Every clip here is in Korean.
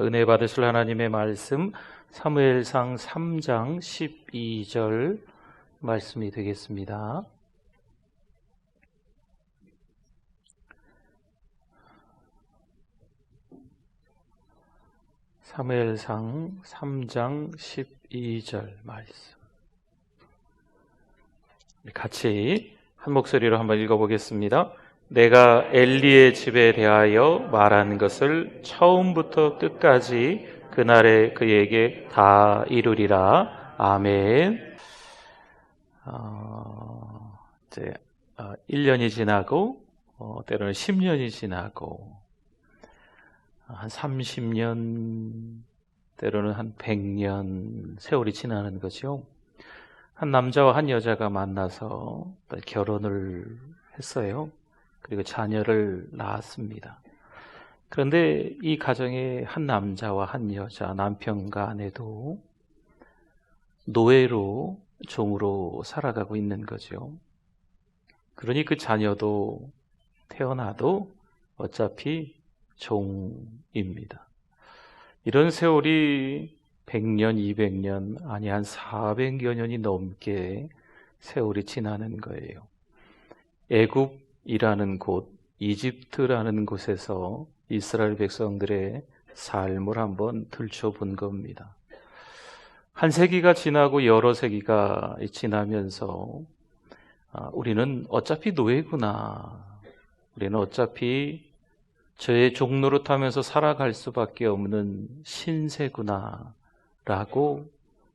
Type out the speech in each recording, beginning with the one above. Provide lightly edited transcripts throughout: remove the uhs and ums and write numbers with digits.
은혜 받으실 하나님의 말씀 사무엘상 3장 12절 말씀이 되겠습니다. 사무엘상 3장 12절 말씀 같이 한 목소리로 한번 읽어보겠습니다. 내가 엘리의 집에 대하여 말한 것을 처음부터 끝까지 그날에 그에게 다 이루리라. 아멘. 이제 1년이 지나고 때로는 10년이 지나고 한 30년 때로는 한 100년 세월이 지나는 거죠. 한 남자와 한 여자가 만나서 결혼을 했어요. 그리고 자녀를 낳았습니다. 그런데 이 가정에 한 남자와 한 여자, 남편과 아내도 노예로, 종으로 살아가고 있는 거죠. 그러니 그 자녀도 태어나도 어차피 종입니다. 이런 세월이 100년, 200년, 아니 한 400여 년이 넘게 세월이 지나는 거예요. 애굽이라는 곳, 이집트라는 곳에서 이스라엘 백성들의 삶을 한번 들춰본 겁니다. 한 세기가 지나고 여러 세기가 지나면서 우리는 어차피 노예구나. 우리는 어차피 저의 종노릇하면서 살아갈 수밖에 없는 신세구나 라고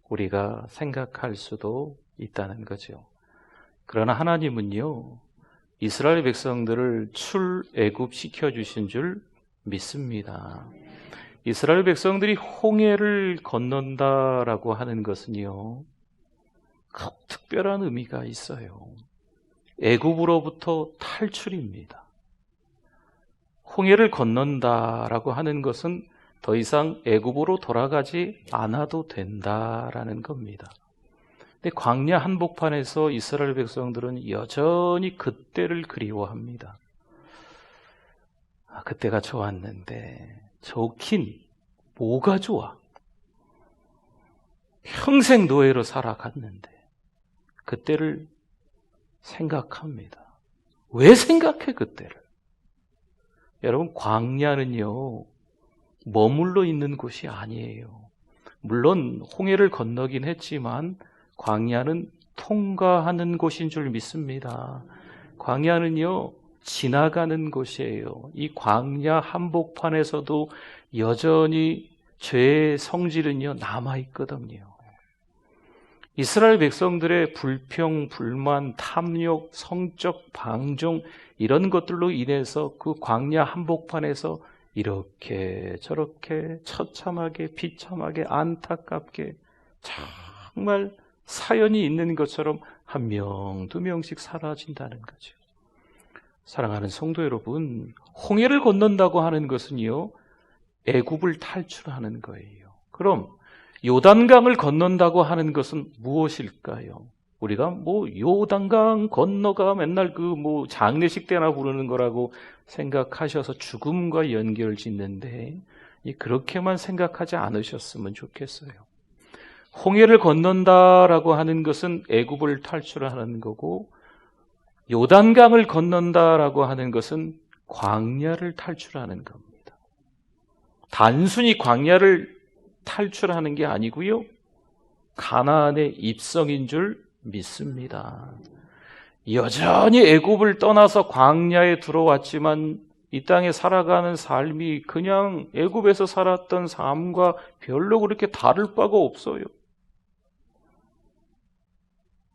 우리가 생각할 수도 있다는 거죠. 그러나 하나님은요, 이스라엘 백성들을 출애굽시켜 주신 줄 믿습니다. 이스라엘 백성들이 홍해를 건넌다라고 하는 것은요, 특별한 의미가 있어요. 애굽으로부터 탈출입니다. 홍해를 건넌다라고 하는 것은 더 이상 애굽으로 돌아가지 않아도 된다라는 겁니다. 근데 광야 한복판에서 이스라엘 백성들은 여전히 그때를 그리워합니다. 그때가 좋았는데 좋긴 뭐가 좋아? 평생 노예로 살아갔는데 그때를 생각합니다. 왜 생각해 그때를? 여러분, 광야는요 머물러 있는 곳이 아니에요. 물론 홍해를 건너긴 했지만 광야는 통과하는 곳인 줄 믿습니다. 광야는요 지나가는 곳이에요. 이 광야 한복판에서도 여전히 죄의 성질은요 남아있거든요. 이스라엘 백성들의 불평, 불만, 탐욕, 성적 방종 이런 것들로 인해서 그 광야 한복판에서 이렇게 저렇게 처참하게 비참하게 안타깝게 정말 사연이 있는 것처럼 한 명, 두 명씩 사라진다는 거죠. 사랑하는 성도 여러분, 홍해를 건넌다고 하는 것은요 애굽을 탈출하는 거예요. 그럼 요단강을 건넌다고 하는 것은 무엇일까요? 우리가 요단강 건너가 맨날 장례식 때나 부르는 거라고 생각하셔서 죽음과 연결 짓는데 그렇게만 생각하지 않으셨으면 좋겠어요. 홍해를 건넌다라고 하는 것은 애굽을 탈출하는 거고, 요단강을 건넌다라고 하는 것은 광야를 탈출하는 겁니다. 단순히 광야를 탈출하는 게 아니고요, 가나안의 입성인 줄 믿습니다. 여전히 애굽을 떠나서 광야에 들어왔지만 이 땅에 살아가는 삶이 그냥 애굽에서 살았던 삶과 별로 그렇게 다를 바가 없어요.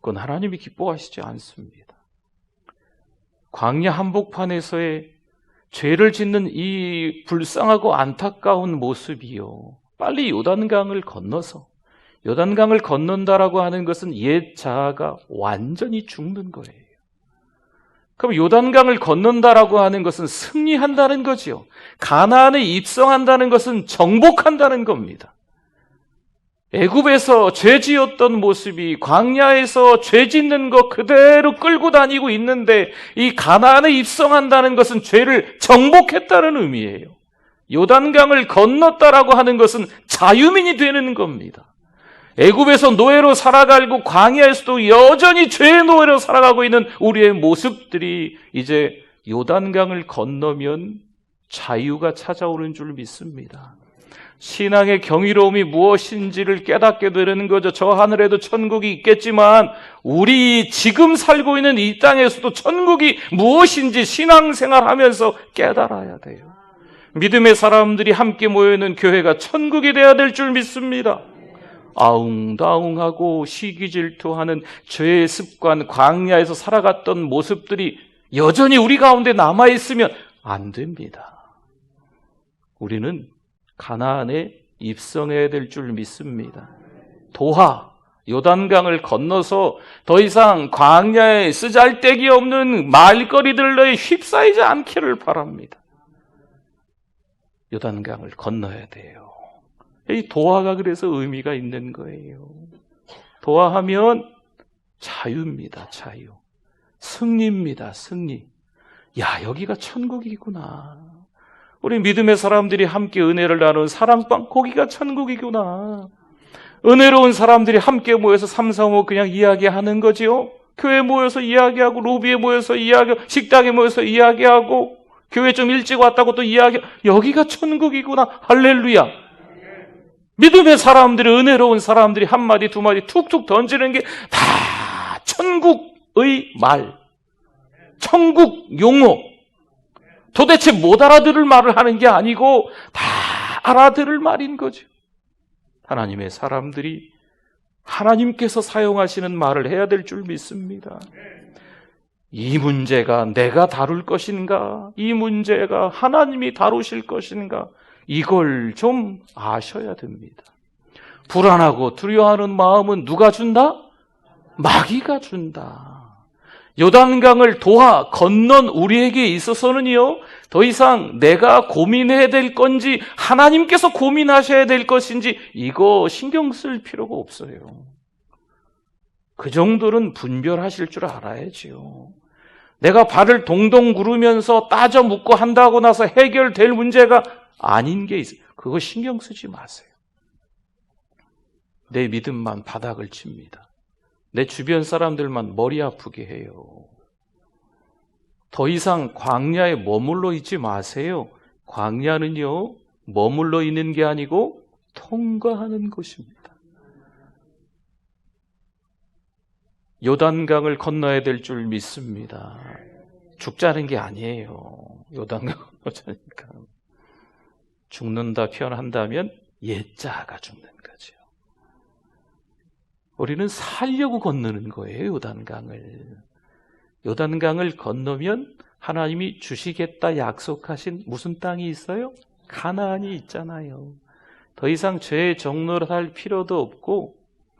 그건 하나님이 기뻐하시지 않습니다. 광야 한복판에서의 죄를 짓는 이 불쌍하고 안타까운 모습이요, 빨리 요단강을 건너서, 요단강을 건넌다라고 하는 것은 옛 자아가 완전히 죽는 거예요. 그럼 요단강을 건넌다라고 하는 것은 승리한다는 거지요. 가나안에 입성한다는 것은 정복한다는 겁니다. 애굽에서 죄 지었던 모습이 광야에서 죄 짓는 것 그대로 끌고 다니고 있는데, 이 가나안에 입성한다는 것은 죄를 정복했다는 의미예요. 요단강을 건넜다라고 하는 것은 자유민이 되는 겁니다. 애굽에서 노예로 살아가고 광야에서도 여전히 죄의 노예로 살아가고 있는 우리의 모습들이 이제 요단강을 건너면 자유가 찾아오는 줄 믿습니다. 신앙의 경이로움이 무엇인지를 깨닫게 되는 거죠. 저 하늘에도 천국이 있겠지만 우리 지금 살고 있는 이 땅에서도 천국이 무엇인지 신앙생활하면서 깨달아야 돼요. 믿음의 사람들이 함께 모여있는 교회가 천국이 되어야 될 줄 믿습니다. 아웅다웅하고 시기질투하는 죄의 습관, 광야에서 살아갔던 모습들이 여전히 우리 가운데 남아있으면 안 됩니다. 우리는 가나안에 입성해야 될 줄 믿습니다. 도하, 요단강을 건너서 더 이상 광야에 쓰잘데기 없는 말거리들로 휩싸이지 않기를 바랍니다. 요단강을 건너야 돼요. 이 도하가 그래서 의미가 있는 거예요. 도하하면 자유입니다. 자유. 승리입니다. 승리. 야, 여기가 천국이구나. 우리 믿음의 사람들이 함께 은혜를 나누는 사랑방, 거기가 천국이구나. 은혜로운 사람들이 함께 모여서 삼삼오오 그냥 이야기하는 거지요. 교회에 모여서 이야기하고, 로비에 모여서 이야기하고, 식당에 모여서 이야기하고, 교회 좀 일찍 왔다고 또 이야기하고, 여기가 천국이구나. 할렐루야. 믿음의 사람들이, 은혜로운 사람들이 한마디 두마디 툭툭 던지는 게 다 천국의 말, 천국 용어. 도대체 못 알아들을 말을 하는 게 아니고 다 알아들을 말인 거죠. 하나님의 사람들이 하나님께서 사용하시는 말을 해야 될 줄 믿습니다. 이 문제가 내가 다룰 것인가? 이 문제가 하나님이 다루실 것인가? 이걸 좀 아셔야 됩니다. 불안하고 두려워하는 마음은 누가 준다? 마귀가 준다. 요단강을 도하 건넌 우리에게 있어서는요, 더 이상 내가 고민해야 될 건지 하나님께서 고민하셔야 될 것인지 이거 신경 쓸 필요가 없어요. 그 정도는 분별하실 줄 알아야지요. 내가 발을 동동 구르면서 따져 묻고 한다고 나서 해결될 문제가 아닌 게 있어요. 그거 신경 쓰지 마세요. 내 믿음만 바닥을 칩니다. 내 주변 사람들만 머리 아프게 해요. 더 이상 광야에 머물러 있지 마세요. 광야는요, 머물러 있는 게 아니고 통과하는 곳입니다. 요단강을 건너야 될 줄 믿습니다. 죽자는 게 아니에요. 요단강 건너자니까. 죽는다 표현한다면 예자가 죽는 거죠. 우리는 살려고 건너는 거예요. 요단강을. 요단강을 건너면 하나님이 주시겠다 약속하신 무슨 땅이 있어요? 가나안이 있잖아요. 더 이상 죄의 정노를 할 필요도 없고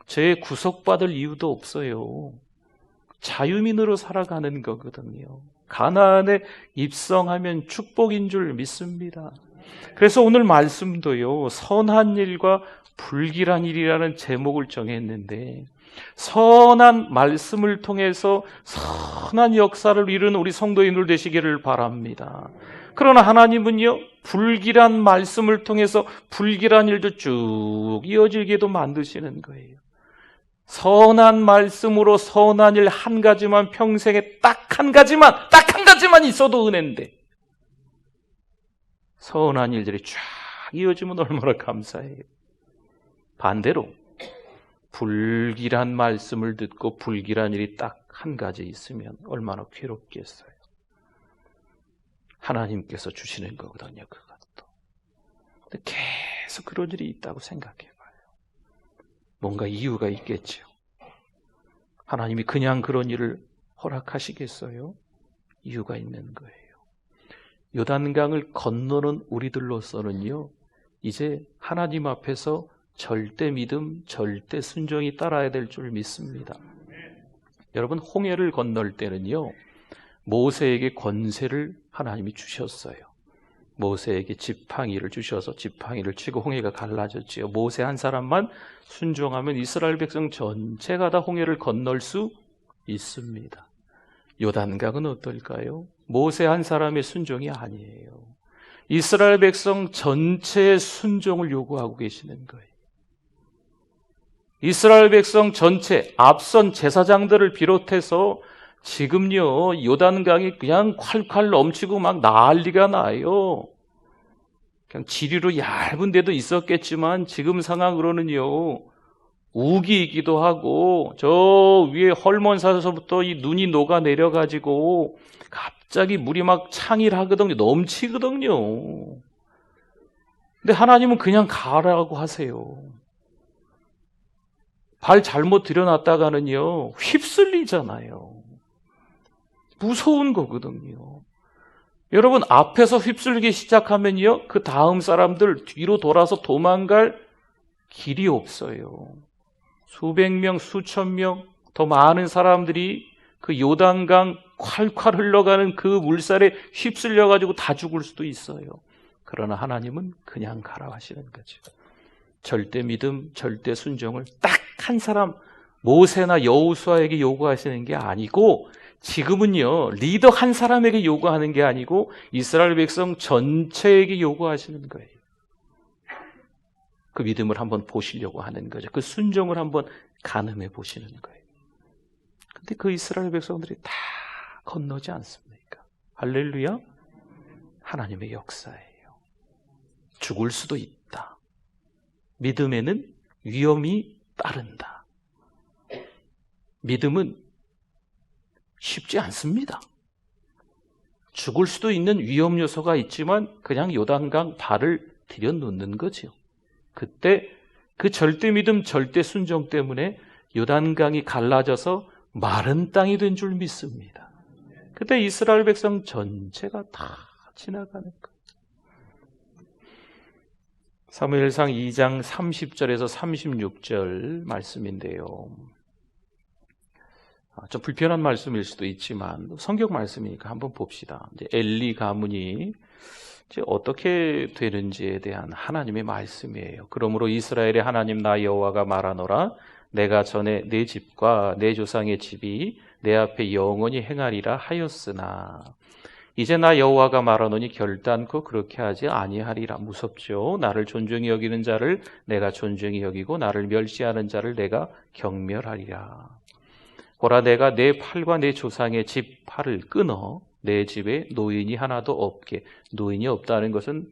죄의 구속받을 이유도 없어요. 자유민으로 살아가는 거거든요. 가나안에 입성하면 축복인 줄 믿습니다. 그래서 오늘 말씀도요, 선한 일과 불길한 일이라는 제목을 정했는데, 선한 말씀을 통해서 선한 역사를 이루는 우리 성도인들 되시기를 바랍니다. 그러나 하나님은요, 불길한 말씀을 통해서 불길한 일도 쭉 이어지게도 만드시는 거예요. 선한 말씀으로 선한 일 한 가지만 평생에 딱 한 가지만 있어도 은혜인데, 선한 일들이 쫙 이어지면 얼마나 감사해요. 반대로 불길한 말씀을 듣고 불길한 일이 딱 한 가지 있으면 얼마나 괴롭겠어요. 하나님께서 주시는 거거든요, 그것도. 근데 계속 그런 일이 있다고 생각해봐요. 뭔가 이유가 있겠죠. 하나님이 그냥 그런 일을 허락하시겠어요? 이유가 있는 거예요. 요단강을 건너는 우리들로서는요, 이제 하나님 앞에서 절대 믿음, 절대 순종이 따라야 될 줄 믿습니다. 여러분, 홍해를 건널 때는요, 모세에게 권세를 하나님이 주셨어요. 모세에게 지팡이를 주셔서 지팡이를 치고 홍해가 갈라졌지요. 모세 한 사람만 순종하면 이스라엘 백성 전체가 다 홍해를 건널 수 있습니다. 요단강은 어떨까요? 모세 한 사람의 순종이 아니에요. 이스라엘 백성 전체의 순종을 요구하고 계시는 거예요. 이스라엘 백성 전체, 앞선 제사장들을 비롯해서 지금요, 요단강이 그냥 콸콸 넘치고 막 난리가 나요. 그냥 지리로 얇은 데도 있었겠지만 지금 상황으로는요, 우기이기도 하고 저 위에 헐몬사서부터 이 눈이 녹아 내려가지고 갑자기 물이 막 창일하거든요. 넘치거든요. 근데 하나님은 그냥 가라고 하세요. 발 잘못 들여놨다가는요, 휩쓸리잖아요. 무서운 거거든요. 여러분, 앞에서 휩쓸기 시작하면요, 그 다음 사람들 뒤로 돌아서 도망갈 길이 없어요. 수백 명, 수천 명, 더 많은 사람들이 그 요단강 콸콸 흘러가는 그 물살에 휩쓸려가지고 다 죽을 수도 있어요. 그러나 하나님은 그냥 가라 하시는 거죠. 절대 믿음, 절대 순종을 딱 한 사람, 모세나 여호수아에게 요구하시는 게 아니고, 지금은요, 리더 한 사람에게 요구하는 게 아니고 이스라엘 백성 전체에게 요구하시는 거예요. 그 믿음을 한번 보시려고 하는 거죠. 그 순종을 한번 가늠해 보시는 거예요. 근데 그 이스라엘 백성들이 다 건너지 않습니까? 할렐루야. 하나님의 역사예요. 죽을 수도 있다. 믿음에는 위험이 따른다. 믿음은 쉽지 않습니다. 죽을 수도 있는 위험 요소가 있지만 그냥 요단강 발을 들여놓는 거죠. 그때 그 절대 믿음, 절대 순종 때문에 요단강이 갈라져서 마른 땅이 된 줄 믿습니다. 그때 이스라엘 백성 전체가 다 지나가는 거예요. 사무엘상 2장 30절에서 36절 말씀인데요. 좀 불편한 말씀일 수도 있지만 성경 말씀이니까 한번 봅시다. 이제 엘리 가문이 이제 어떻게 되는지에 대한 하나님의 말씀이에요. 그러므로 이스라엘의 하나님 나 여호와가 말하노라. 내가 전에 내 집과 내 조상의 집이 내 앞에 영원히 행하리라 하였으나 이제 나 여호와가 말하노니 결단코 그렇게 하지 아니하리라. 무섭죠. 나를 존중히 여기는 자를 내가 존중히 여기고 나를 멸시하는 자를 내가 경멸하리라. 보라, 내가 내 팔과 내 조상의 집 팔을 끊어 내 집에 노인이 하나도 없게. 노인이 없다는 것은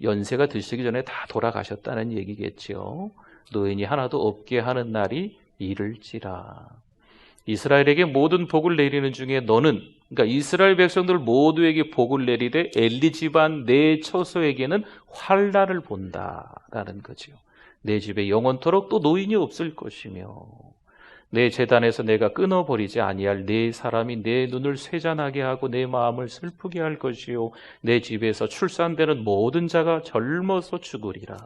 연세가 드시기 전에 다 돌아가셨다는 얘기겠죠. 노인이 하나도 없게 하는 날이 이를지라. 이스라엘에게 모든 복을 내리는 중에 너는, 그러니까 이스라엘 백성들 모두에게 복을 내리되 엘리 집안 내 처소에게는 환난을 본다라는 거죠. 내 집에 영원토록 또 노인이 없을 것이며 내 제단에서 내가 끊어버리지 아니할 네 사람이 내 눈을 쇠잔하게 하고 내 마음을 슬프게 할 것이요 내 집에서 출산되는 모든 자가 젊어서 죽으리라.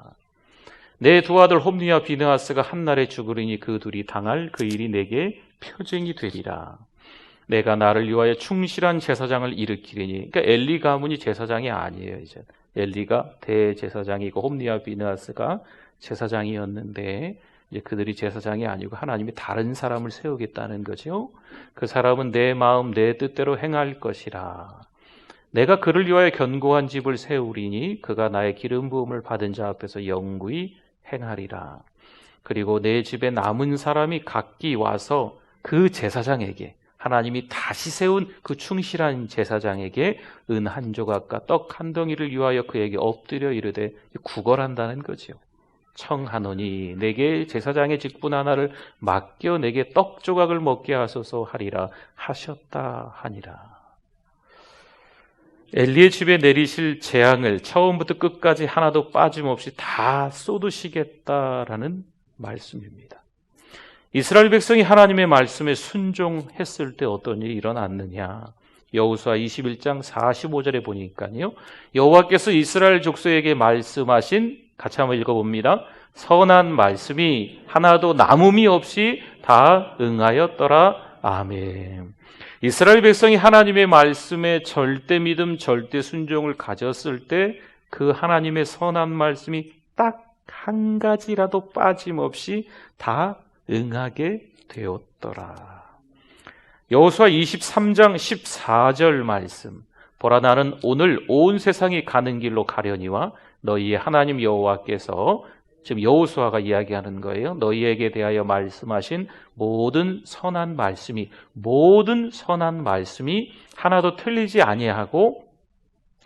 내 두 아들 홈리와 비느하스가 한날에 죽으리니 그 둘이 당할 그 일이 내게 표징이 되리라. 내가 나를 위하여 충실한 제사장을 일으키리니. 그러니까 엘리 가문이 제사장이 아니에요. 이제 엘리가 대제사장이고 홈리와 비느하스가 제사장이었는데 이제 그들이 제사장이 아니고 하나님이 다른 사람을 세우겠다는 거죠. 그 사람은 내 마음 내 뜻대로 행할 것이라. 내가 그를 위하여 견고한 집을 세우리니 그가 나의 기름 부음을 받은 자 앞에서 영구히 행하리라. 그리고 내 집에 남은 사람이 각기 와서 그 제사장에게, 하나님이 다시 세운 그 충실한 제사장에게 은 한 조각과 떡 한 덩이를 위하여 그에게 엎드려 이르되 구걸한다는 거죠. 청하노니 내게 제사장의 직분 하나를 맡겨 내게 떡 조각을 먹게 하소서 하리라 하셨다 하니라. 엘리의 집에 내리실 재앙을 처음부터 끝까지 하나도 빠짐없이 다 쏟으시겠다라는 말씀입니다. 이스라엘 백성이 하나님의 말씀에 순종했을 때 어떤 일이 일어났느냐? 여호수아 21장 45절에 보니까요. 여호와께서 이스라엘 족속에게 말씀하신, 같이 한번 읽어봅니다. 선한 말씀이 하나도 남음이 없이 다 응하였더라. 아멘. 이스라엘 백성이 하나님의 말씀에 절대 믿음, 절대 순종을 가졌을 때 그 하나님의 선한 말씀이 딱 한 가지라도 빠짐없이 다 응하게 되었더라. 여호수아 23장 14절 말씀. 보라 나는 오늘 온 세상이 가는 길로 가려니와 너희의 하나님 여호와께서, 지금 여호수아가 이야기하는 거예요. 너희에게 대하여 말씀하신 모든 선한 말씀이 하나도 틀리지 아니하고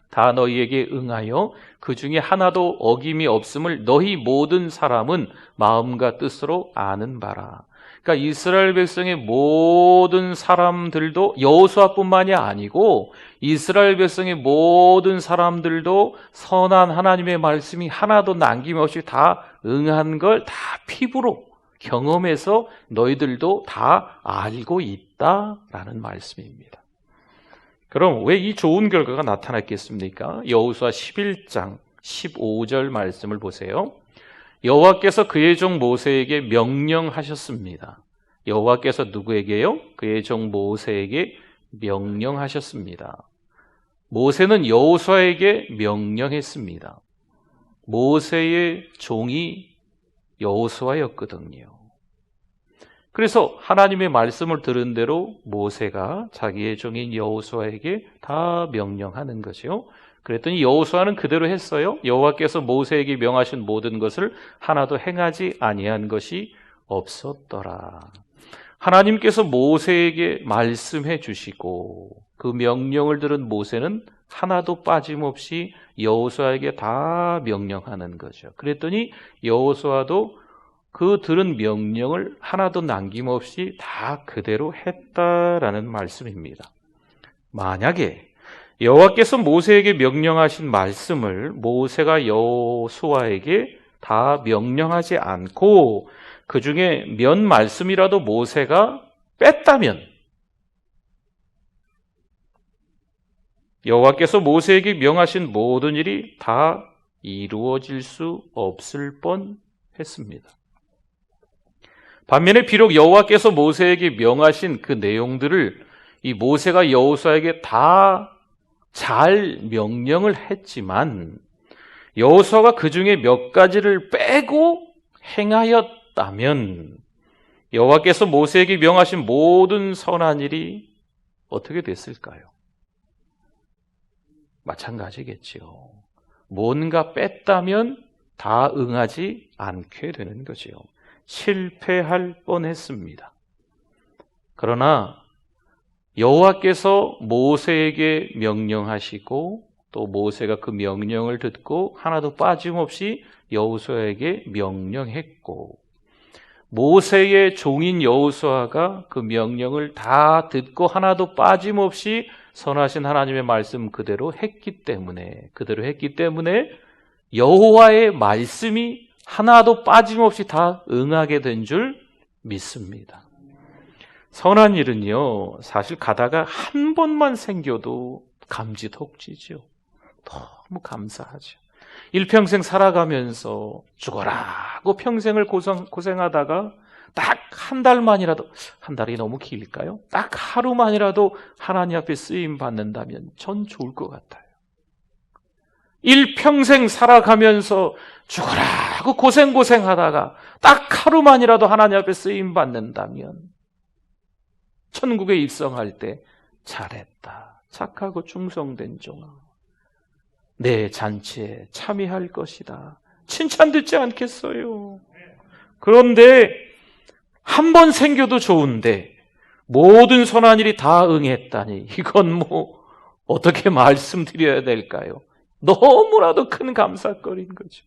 다 너희에게 응하여 그 중에 하나도 어김이 없음을 너희 모든 사람은 마음과 뜻으로 아는 바라. 그러니까 이스라엘 백성의 모든 사람들도, 여호수아뿐만이 아니고 이스라엘 백성의 모든 사람들도 선한 하나님의 말씀이 하나도 남김없이 다 응한 걸 다 피부로 경험해서 너희들도 다 알고 있다라는 말씀입니다. 그럼 왜 이 좋은 결과가 나타났겠습니까? 여호수아 11장 15절 말씀을 보세요. 여호와께서 그의 종 모세에게 명령하셨습니다. 여호와께서 누구에게요? 그의 종 모세에게 명령하셨습니다. 모세는 여호수아에게 명령했습니다. 모세의 종이 여호수아였거든요. 그래서 하나님의 말씀을 들은 대로 모세가 자기의 종인 여호수아에게 다 명령하는 거죠. 그랬더니 여호수아는 그대로 했어요. 여호와께서 모세에게 명하신 모든 것을 하나도 행하지 아니한 것이 없었더라. 하나님께서 모세에게 말씀해 주시고 그 명령을 들은 모세는 하나도 빠짐없이 여호수아에게 다 명령하는 거죠. 그랬더니 여호수아도 그 들은 명령을 하나도 남김없이 다 그대로 했다라는 말씀입니다. 만약에 여호와께서 모세에게 명령하신 말씀을 모세가 여호수아에게 다 명령하지 않고 그 중에 몇 말씀이라도 모세가 뺐다면, 여호와께서 모세에게 명하신 모든 일이 다 이루어질 수 없을 뻔했습니다. 반면에 비록 여호와께서 모세에게 명하신 그 내용들을 이 모세가 여호수아에게 다 잘 명령을 했지만 여호수아가 그 중에 몇 가지를 빼고 행하였다면 여호와께서 모세에게 명하신 모든 선한 일이 어떻게 됐을까요? 마찬가지겠지요. 뭔가 뺐다면 다 응하지 않게 되는 거지요. 실패할 뻔했습니다. 그러나 여호와께서 모세에게 명령하시고 또 모세가 그 명령을 듣고 하나도 빠짐없이 여호수아에게 명령했고 모세의 종인 여호수아가 그 명령을 다 듣고 하나도 빠짐없이 선하신 하나님의 말씀 그대로 했기 때문에 여호와의 말씀이 하나도 빠짐없이 다 응하게 된 줄 믿습니다. 선한 일은요, 사실 가다가 한 번만 생겨도 감지덕지죠. 너무 감사하죠. 일평생 살아가면서 죽어라고 평생을 고생하다가 딱 한 달만이라도, 한 달이 너무 길까요? 딱 하루만이라도 하나님 앞에 쓰임 받는다면 전 좋을 것 같아요. 일평생 살아가면서 죽어라고 고생하다가 딱 하루만이라도 하나님 앞에 쓰임 받는다면 천국에 입성할 때 잘했다, 착하고 충성된 종아, 내 잔치에 참여할 것이다, 칭찬 듣지 않겠어요? 그런데 한 번 생겨도 좋은데 모든 선한 일이 다 응했다니 이건 뭐 어떻게 말씀드려야 될까요? 너무나도 큰 감사거리인 거죠.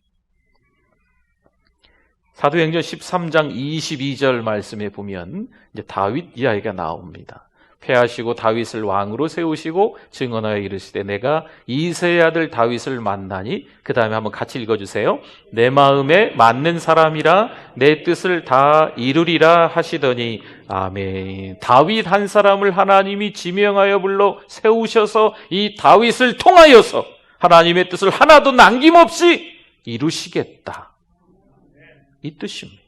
사도행전 13장 22절 말씀에 보면 이제 다윗 이야기가 나옵니다. 패하시고 다윗을 왕으로 세우시고 증언하여 이르시되 내가 이새의 아들 다윗을 만나니, 그 다음에 한번 같이 읽어주세요. 내 마음에 맞는 사람이라 내 뜻을 다 이루리라 하시더니 아멘. 다윗 한 사람을 하나님이 지명하여 불러 세우셔서 이 다윗을 통하여서 하나님의 뜻을 하나도 남김없이 이루시겠다, 이 뜻입니다.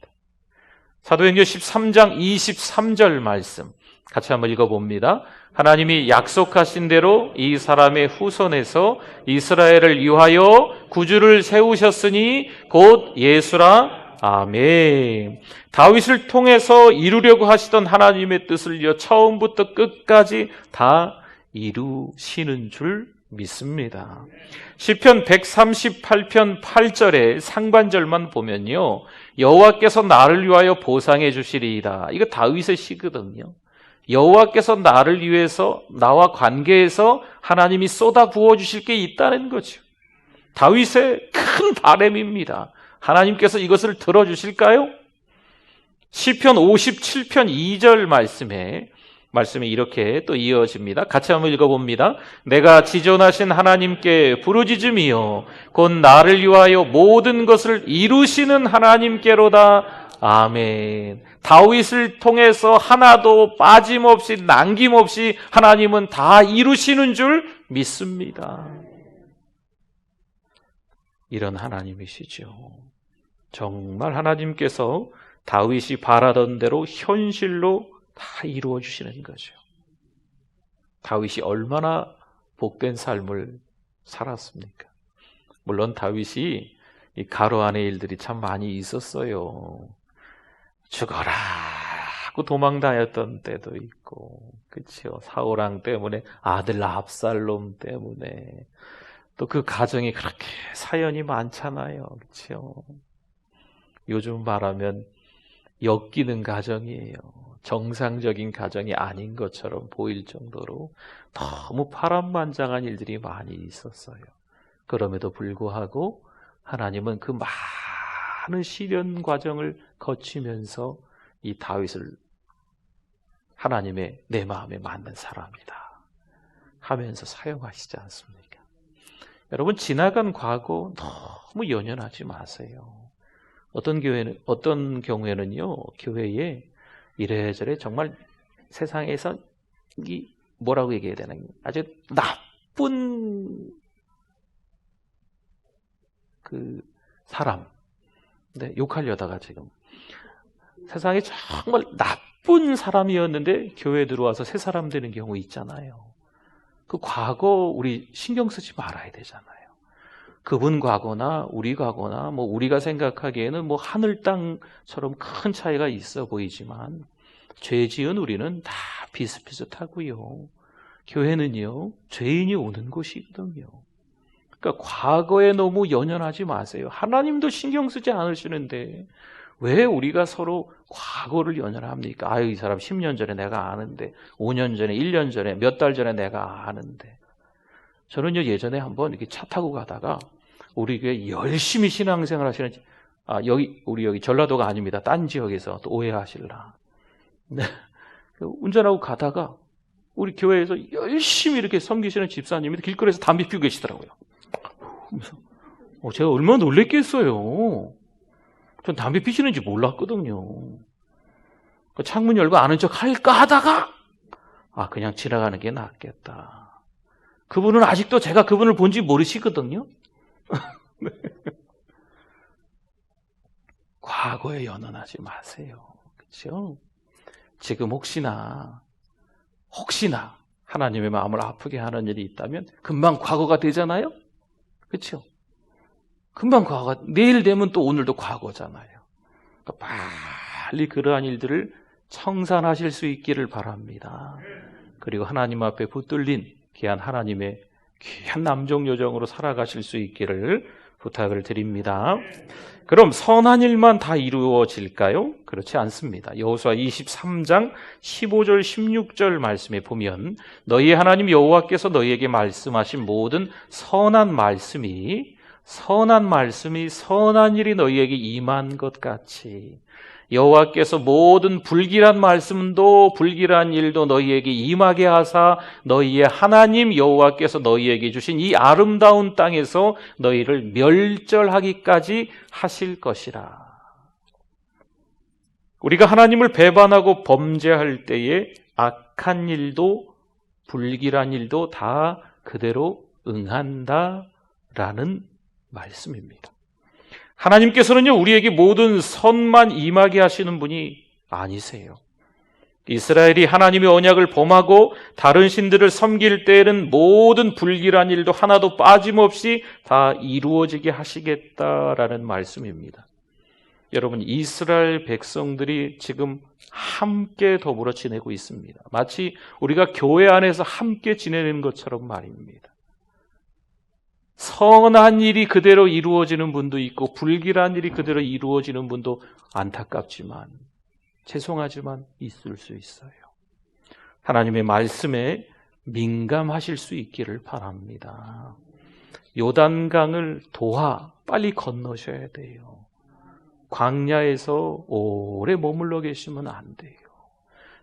사도행전 13장 23절 말씀 같이 한번 읽어봅니다. 하나님이 약속하신 대로 이 사람의 후손에서 이스라엘을 위하여 구주를 세우셨으니 곧 예수라. 아멘. 다윗을 통해서 이루려고 하시던 하나님의 뜻을요, 처음부터 끝까지 다 이루시는 줄 믿습니다. 시편 138편 8절의 상반절만 보면요, 여호와께서 나를 위하여 보상해 주시리이다. 이거 다윗의 시거든요. 여호와께서 나를 위해서, 나와 관계에서 하나님이 쏟아 부어 주실 게 있다는 거죠. 다윗의 큰 바람입니다. 하나님께서 이것을 들어주실까요? 시편 57편 2절 말씀이 이렇게 또 이어집니다. 같이 한번 읽어봅니다. 내가 지존하신 하나님께 부르짖음이요 곧 나를 위하여 모든 것을 이루시는 하나님께로다. 아멘. 다윗을 통해서 하나도 빠짐없이 남김없이 하나님은 다 이루시는 줄 믿습니다. 이런 하나님이시죠. 정말 하나님께서 다윗이 바라던 대로 현실로 다 이루어 주시는 거죠. 다윗이 얼마나 복된 삶을 살았습니까? 물론 다윗이 이 가로 안의 일들이 참 많이 있었어요. 죽어라 하고 도망다녔던 때도 있고, 그렇죠. 사울왕 때문에, 아들 압살롬 때문에, 또 그 가정이 그렇게 사연이 많잖아요. 그렇죠. 요즘 말하면 엮이는 가정이에요. 정상적인 가정이 아닌 것처럼 보일 정도로 너무 파란만장한 일들이 많이 있었어요. 그럼에도 불구하고 하나님은 그 많은 시련 과정을 거치면서 이 다윗을 하나님의 내 마음에 맞는 사람이다 하면서 사용하시지 않습니까? 여러분, 지나간 과거 너무 연연하지 마세요. 어떤 경우에는요, 교회에 이래저래 정말 세상에서 뭐라고 얘기해야 되나, 아주 나쁜 그 사람, 근데 욕하려다가 지금 세상에 정말 나쁜 사람이었는데 교회에 들어와서 새 사람 되는 경우 있잖아요. 그 과거 우리 신경 쓰지 말아야 되잖아요. 그분 과거나 우리 과거나 뭐 우리가 생각하기에는 뭐 하늘 땅처럼 큰 차이가 있어 보이지만 죄 지은 우리는 다 비슷비슷하고요. 교회는요, 죄인이 오는 곳이거든요. 그러니까 과거에 너무 연연하지 마세요. 하나님도 신경 쓰지 않으시는데 왜 우리가 서로 과거를 연연합니까? 아유, 이 사람 10년 전에 내가 아는데, 5년 전에, 1년 전에, 몇 달 전에 내가 아는데. 저는요, 예전에 한번 이렇게 차 타고 가다가 우리 교회 열심히 신앙생활 하시는, 우리 여기 전라도가 아닙니다. 딴 지역에서 또 오해하실라. 네. 운전하고 가다가 우리 교회에서 열심히 이렇게 섬기시는 집사님이 길거리에서 담배 피우고 계시더라고요. 그래서 제가 얼마나 놀랬겠어요. 전 담배 피시는지 몰랐거든요. 창문 열고 아는 척 할까 하다가 그냥 지나가는 게 낫겠다. 그분은 아직도 제가 그분을 본지 모르시거든요. 네. 과거에 연연하지 마세요. 그렇죠? 지금 혹시나 하나님의 마음을 아프게 하는 일이 있다면 금방 과거가 되잖아요. 그렇죠? 금방 과거가, 내일 되면 또 오늘도 과거잖아요. 그러니까 빨리 그러한 일들을 청산하실 수 있기를 바랍니다. 그리고 하나님 앞에 붙들린 귀한 하나님의 귀한 남종 여종으로 살아가실 수 있기를 부탁을 드립니다. 그럼 선한 일만 다 이루어질까요? 그렇지 않습니다. 여호수아 23장 15절 16절 말씀에 보면 너희의 하나님 여호와께서 너희에게 말씀하신 모든 선한 말씀이 선한 일이 너희에게 임한 것 같이 여호와께서 모든 불길한 말씀도 불길한 일도 너희에게 임하게 하사 너희의 하나님 여호와께서 너희에게 주신 이 아름다운 땅에서 너희를 멸절하기까지 하실 것이라. 우리가 하나님을 배반하고 범죄할 때에 악한 일도 불길한 일도 다 그대로 응한다라는 말씀입니다. 하나님께서는요, 우리에게 모든 선만 임하게 하시는 분이 아니세요. 이스라엘이 하나님의 언약을 범하고 다른 신들을 섬길 때에는 모든 불길한 일도 하나도 빠짐없이 다 이루어지게 하시겠다라는 말씀입니다. 여러분, 이스라엘 백성들이 지금 함께 더불어 지내고 있습니다. 마치 우리가 교회 안에서 함께 지내는 것처럼 말입니다. 선한 일이 그대로 이루어지는 분도 있고 불길한 일이 그대로 이루어지는 분도 안타깝지만 죄송하지만 있을 수 있어요. 하나님의 말씀에 민감하실 수 있기를 바랍니다. 요단강을 도하 빨리 건너셔야 돼요. 광야에서 오래 머물러 계시면 안 돼요.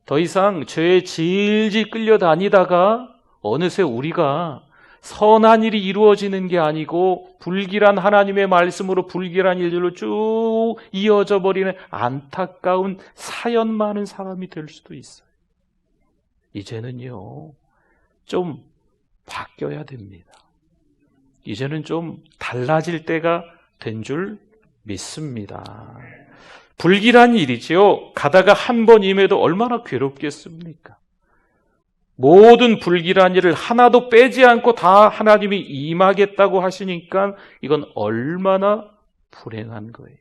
더 이상 죄에 질질 끌려다니다가 어느새 우리가 선한 일이 이루어지는 게 아니고 불길한 하나님의 말씀으로 불길한 일들로 쭉 이어져 버리는 안타까운 사연 많은 사람이 될 수도 있어요. 이제는요, 좀 바뀌어야 됩니다. 이제는 좀 달라질 때가 된 줄 믿습니다. 불길한 일이지요. 가다가 한 번 임해도 얼마나 괴롭겠습니까? 모든 불길한 일을 하나도 빼지 않고 다 하나님이 임하겠다고 하시니까 이건 얼마나 불행한 거예요.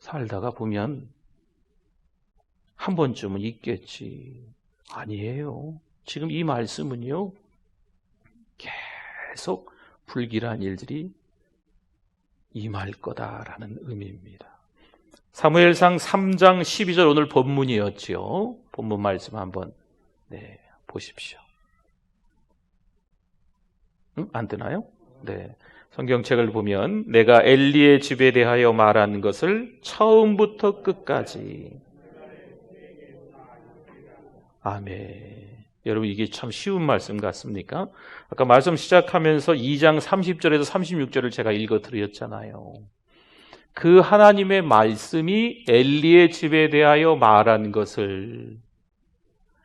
살다가 보면 한 번쯤은 있겠지. 아니에요. 지금 이 말씀은요, 계속 불길한 일들이 임할 거다라는 의미입니다. 사무엘상 3장 12절 오늘 본문이었지요. 본문 말씀 한번 보십시오. 안 뜨나요? 네. 성경책을 보면 내가 엘리의 집에 대하여 말한 것을 처음부터 끝까지. 아멘. 여러분, 이게 참 쉬운 말씀 같습니까? 아까 말씀 시작하면서 2장 30절에서 36절을 제가 읽어드렸잖아요. 그 하나님의 말씀이 엘리의 집에 대하여 말한 것을,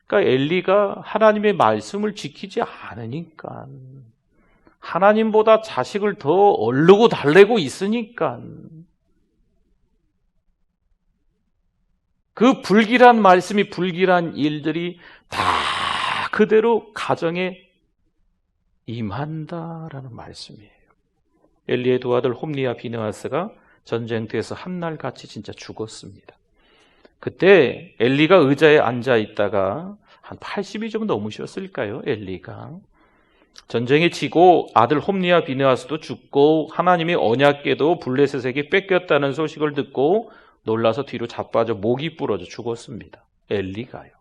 그러니까 엘리가 하나님의 말씀을 지키지 않으니까, 하나님보다 자식을 더 얼르고 달래고 있으니까 그 불길한 말씀이, 불길한 일들이 다 그대로 가정에 임한다라는 말씀이에요. 엘리의 두 아들 홈리와 비느하스가 전쟁터에서 한날같이 진짜 죽었습니다. 그때 엘리가 의자에 앉아 있다가 한 80이 좀 넘으셨을까요? 엘리가 전쟁에 지고 아들 홈리와 비느하스도 죽고 하나님의 언약궤도 블레셋에게 뺏겼다는 소식을 듣고 놀라서 뒤로 자빠져 목이 부러져 죽었습니다. 엘리가요.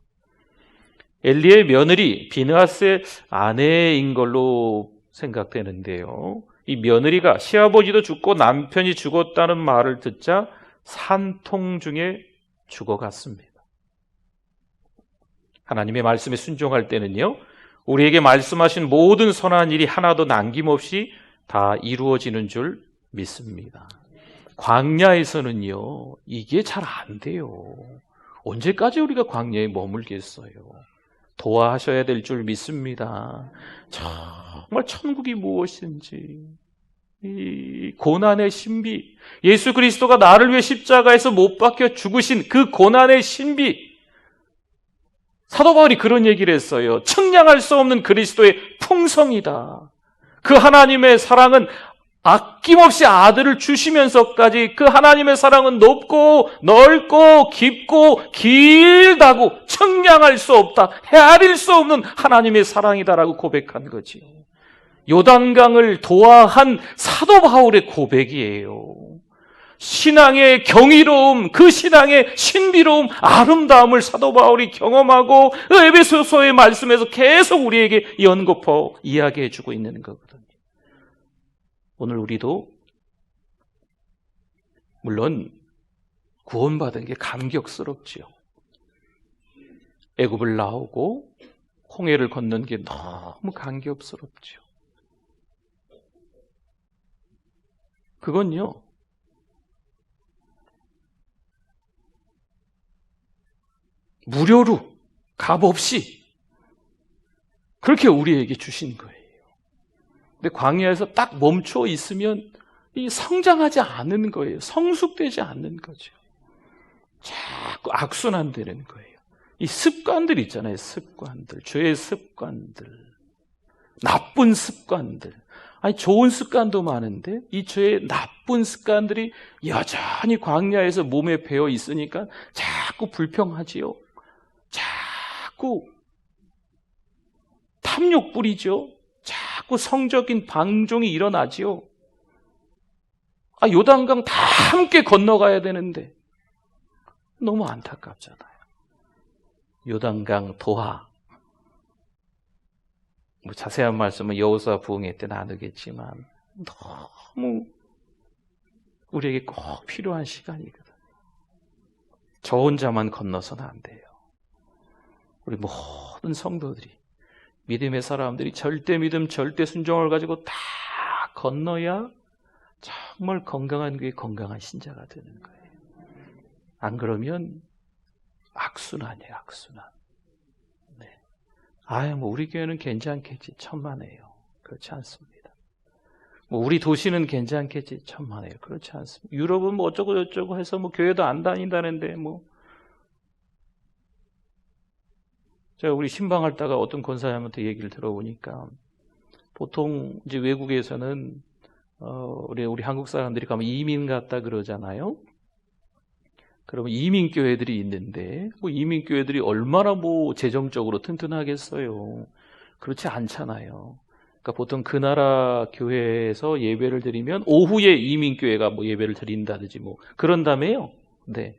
엘리의 며느리 비느하스의 아내인 걸로 생각되는데요. 이 며느리가 시아버지도 죽고 남편이 죽었다는 말을 듣자 산통 중에 죽어갔습니다. 하나님의 말씀에 순종할 때는요, 우리에게 말씀하신 모든 선한 일이 하나도 남김없이 다 이루어지는 줄 믿습니다. 광야에서는요, 이게 잘 안 돼요. 언제까지 우리가 광야에 머물겠어요? 도와하셔야 될 줄 믿습니다. 정말 천국이 무엇인지, 이 고난의 신비, 예수 그리스도가 나를 위해 십자가에서 못 박혀 죽으신 그 고난의 신비, 사도 바울이 그런 얘기를 했어요. 측량할 수 없는 그리스도의 풍성이다. 그 하나님의 사랑은 아낌없이 아들을 주시면서까지 그 하나님의 사랑은 높고 넓고 깊고 길다고 측량할 수 없다, 헤아릴 수 없는 하나님의 사랑이다라고 고백한 거지요. 요단강을 도하한 사도 바울의 고백이에요. 신앙의 경이로움, 그 신앙의 신비로움, 아름다움을 사도 바울이 경험하고 에베소서의 말씀에서 계속 우리에게 연거푸어 이야기해 주고 있는 거거든요. 오늘 우리도 물론 구원받은 게 감격스럽지요. 애굽을 나오고 홍해를 걷는 게 너무 감격스럽지요. 그건요, 무료로 값 없이 그렇게 우리에게 주신 거예요. 근데 광야에서 딱 멈춰 있으면 이 성장하지 않는 거예요. 성숙되지 않는 거죠. 자꾸 악순환되는 거예요. 이 습관들 있잖아요. 습관들, 죄의 습관들, 나쁜 습관들, 아니, 좋은 습관도 많은데 이 죄의 나쁜 습관들이 여전히 광야에서 몸에 배어 있으니까 자꾸 불평하지요. 자꾸 탐욕 부리죠. 자꾸 성적인 방종이 일어나지요. 요단강 다 함께 건너가야 되는데 너무 안타깝잖아요. 요단강 도하, 자세한 말씀은 여호수아 부흥회 때 나누겠지만 너무 우리에게 꼭 필요한 시간이거든요. 저 혼자만 건너서는 안 돼요. 우리 모든 성도들이, 믿음의 사람들이 절대 믿음, 절대 순종을 가지고 다 건너야 정말 건강한 교회, 건강한 신자가 되는 거예요. 안 그러면 악순환이에요, 악순환. 네. 우리 교회는 괜찮겠지, 천만에요. 그렇지 않습니다. 우리 도시는 괜찮겠지, 천만에요. 그렇지 않습니다. 유럽은 어쩌고 저쩌고 해서 교회도 안 다닌다는데 제가 우리 신방할 때가 어떤 권사님한테 얘기를 들어보니까 보통 이제 외국에서는 우리 한국 사람들이 가면 이민 갔다 그러잖아요. 그러면 이민교회들이 있는데 이민교회들이 얼마나 재정적으로 튼튼하겠어요. 그렇지 않잖아요. 그러니까 보통 그 나라 교회에서 예배를 드리면 오후에 이민교회가 예배를 드린다든지 그런다며요. 네.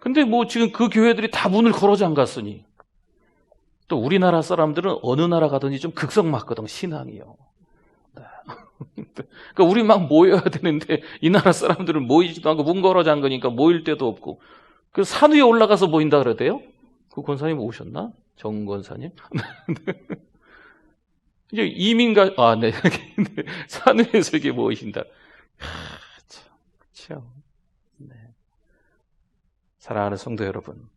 근데 지금 그 교회들이 다 문을 걸어 잠갔으니 또 우리나라 사람들은 어느 나라 가든지 좀 극성맞거든, 신앙이요. 네. 그러니까 우리 막 모여야 되는데 이 나라 사람들은 모이지도 않고 문 걸어 잠그니까 모일 데도 없고, 그 산 위에 올라가서 모인다 그러대요. 그 권사님 오셨나? 정 권사님? 이제 이민가 네. 산 위에서 이렇게 모이신다. 참. 네. 사랑하는 성도 여러분,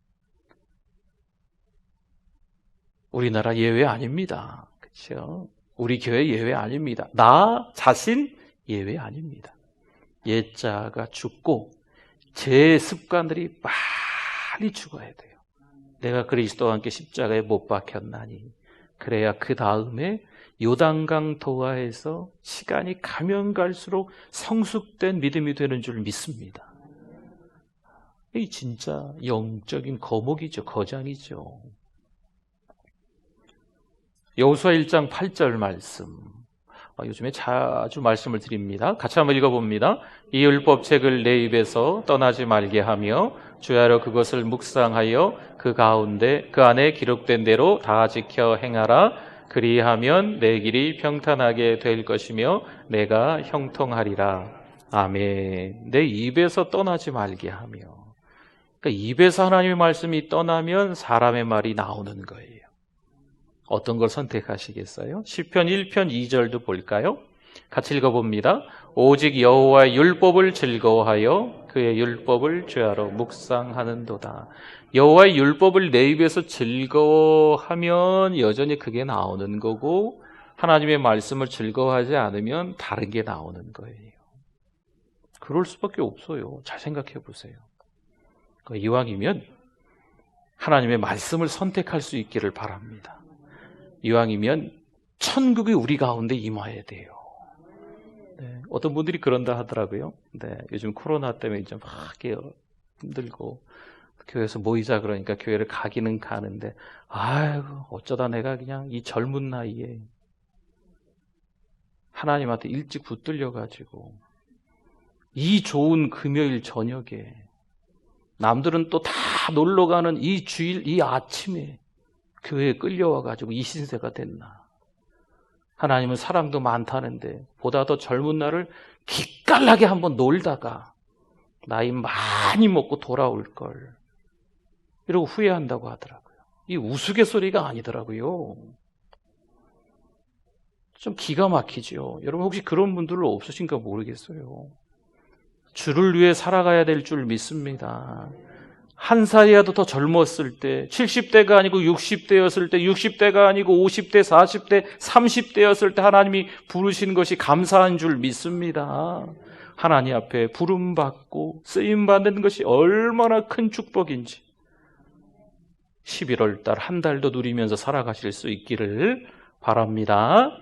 우리나라 예외 아닙니다. 그렇죠? 우리 교회 예외 아닙니다. 나 자신 예외 아닙니다. 옛자가 죽고 제 습관들이 빨리 죽어야 돼요. 내가 그리스도와 함께 십자가에 못 박혔나니, 그래야 그 다음에 요단강 도하에서 시간이 가면 갈수록 성숙된 믿음이 되는 줄 믿습니다. 이 진짜 영적인 거목이죠. 거장이죠. 여호수아 1장 8절 말씀, 요즘에 자주 말씀을 드립니다. 같이 한번 읽어봅니다. 이 율법책을 내 입에서 떠나지 말게 하며 주야로 그것을 묵상하여 그 가운데 그 안에 기록된 대로 다 지켜 행하라. 그리하면 내 길이 평탄하게 될 것이며 내가 형통하리라. 아멘. 내 입에서 떠나지 말게 하며, 그러니까 입에서 하나님의 말씀이 떠나면 사람의 말이 나오는 거예요. 어떤 걸 선택하시겠어요? 시편 1편 2절도 볼까요? 같이 읽어봅니다. 오직 여호와의 율법을 즐거워하여 그의 율법을 죄하러 묵상하는도다. 여호와의 율법을 내 입에서 즐거워하면 여전히 그게 나오는 거고, 하나님의 말씀을 즐거워하지 않으면 다른 게 나오는 거예요. 그럴 수밖에 없어요. 잘 생각해 보세요. 이왕이면 하나님의 말씀을 선택할 수 있기를 바랍니다. 이왕이면 천국이 우리 가운데 임해야 돼요. 네, 어떤 분들이 그런다 하더라고요. 네, 요즘 코로나 때문에 좀 막 힘들고 교회에서 모이자 그러니까 교회를 가기는 가는데, 아이고 어쩌다 내가 그냥 이 젊은 나이에 하나님한테 일찍 붙들려가지고 이 좋은 금요일 저녁에 남들은 또 다 놀러가는 이 주일 이 아침에 교회에 끌려와가지고 이 신세가 됐나. 하나님은 사랑도 많다는데 보다 더 젊은 날을 기깔나게 한번 놀다가 나이 많이 먹고 돌아올 걸, 이러고 후회한다고 하더라고요. 이 우스갯소리가 아니더라고요. 좀 기가 막히죠. 여러분 혹시 그런 분들 없으신가 모르겠어요. 주를 위해 살아가야 될 줄 믿습니다. 한 살이라도 더 젊었을 때, 70대가 아니고 60대였을 때, 60대가 아니고 50대, 40대, 30대였을 때 하나님이 부르신 것이 감사한 줄 믿습니다. 하나님 앞에 부름받고 쓰임받는 것이 얼마나 큰 축복인지 11월 달 한 달 더 누리면서 살아가실 수 있기를 바랍니다.